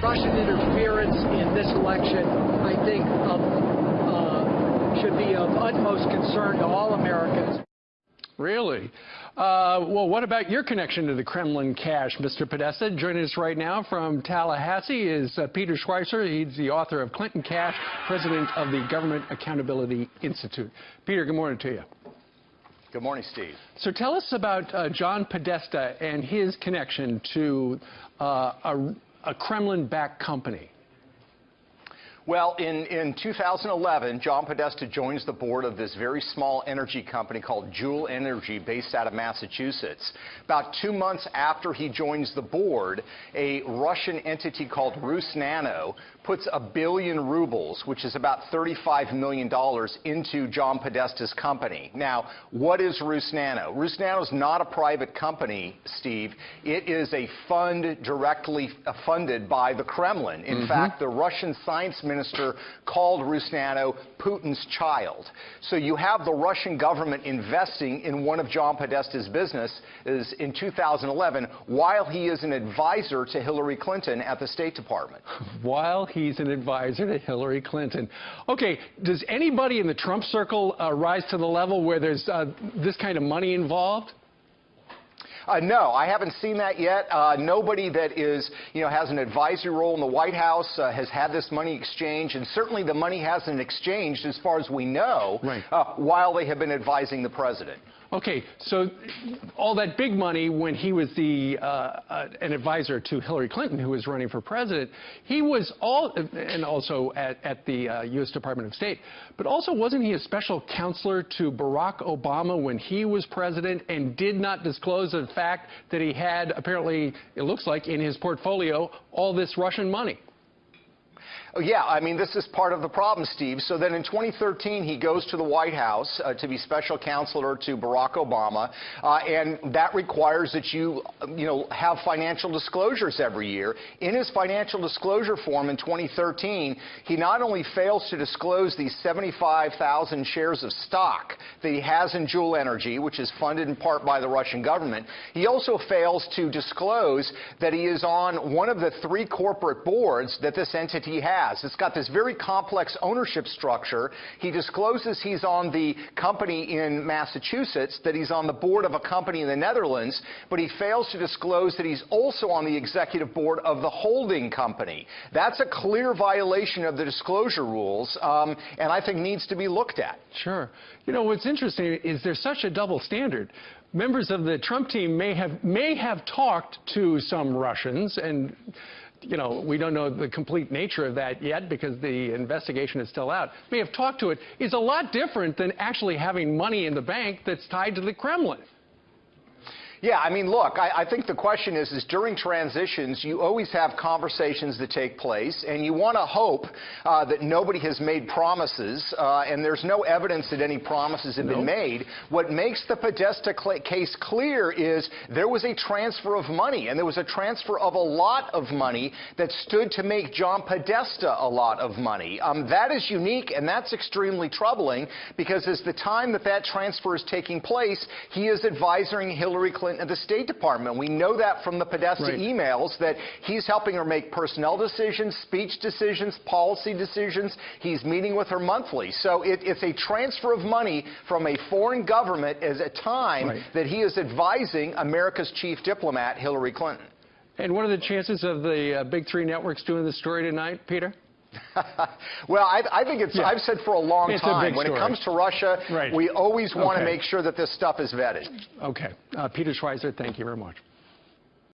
Russian interference in this election, I think, should be of utmost concern to all Americans. Really? Well, what about your connection to the Kremlin cache, Mr. Podesta? Joining us right now from Tallahassee is Peter Schweizer. He's the author of Clinton Cash, president of the Government Accountability Institute. Peter, good morning to you. Good morning, Steve. So tell us about John Podesta and his connection to a Kremlin-backed company. Well, in 2011, John Podesta joins the board of this very small energy company called Juul Energy, based out of Massachusetts. About 2 months after he joins the board, a Russian entity called Rusnano puts 1 billion rubles, which is about $35 million, into John Podesta's company. Now, what is Rusnano? Rusnano is not a private company, Steve. It is a fund directly funded by the Kremlin. In fact, the Russian science minister called Rusnano Putin's child. So you have the Russian government investing in one of John Podesta's businesses in 2011 while he is an advisor to Hillary Clinton at the State Department. While he's an advisor to Hillary Clinton. Okay, does anybody in the Trump circle rise to the level where there's this kind of money involved? No, I haven't seen that yet. Nobody that is, has an advisory role in the White House has had this money exchanged, and certainly the money hasn't exchanged, as far as we know, while they have been advising the president. Okay, so all that big money when he was an advisor to Hillary Clinton, who was running for president, he was and also at the U.S. Department of State, but also wasn't he a special counselor to Barack Obama when he was president and did not disclose the fact that he had, apparently, it looks like, in his portfolio, all this Russian money? Oh, yeah, I mean, this is part of the problem, Steve. So then in 2013, he goes to the White House to be special counselor to Barack Obama, and that requires that you have financial disclosures every year. In his financial disclosure form in 2013, he not only fails to disclose these 75,000 shares of stock that he has in Juul Energy, which is funded in part by the Russian government, he also fails to disclose that he is on one of the 3 corporate boards that this entity has. It's got this very complex ownership structure. He discloses he's on the company in Massachusetts, that he's on the board of a company in the Netherlands, but he fails to disclose that he's also on the executive board of the holding company. That's a clear violation of the disclosure rules, and I think needs to be looked at. Sure. You know, what's interesting is there's such a double standard. Members of the Trump team may have talked to some Russians, and we don't know the complete nature of that yet because the investigation is still out. May have talked to it. Is a lot different than actually having money in the bank that's tied to the Kremlin. Yeah, I mean, look, I think the question is during transitions, you always have conversations that take place, and you want to hope that nobody has made promises, and there's no evidence that any promises have been made. What makes the Podesta case clear is there was a transfer of money, and there was a transfer of a lot of money that stood to make John Podesta a lot of money. That is unique, and that's extremely troubling, because as the time that transfer is taking place, he is advising Hillary Clinton at the State Department. We know that from the Podesta emails, that he's helping her make personnel decisions, speech decisions, policy decisions. He's meeting with her monthly. So it's a transfer of money from a foreign government at a time that he is advising America's chief diplomat, Hillary Clinton. And what are the chances of the big 3 networks doing the story tonight, Peter? Well, I think it's, I've said for a long time, when it comes to Russia, we always want to make sure that this stuff is vetted. Okay. Peter Schweizer, thank you very much.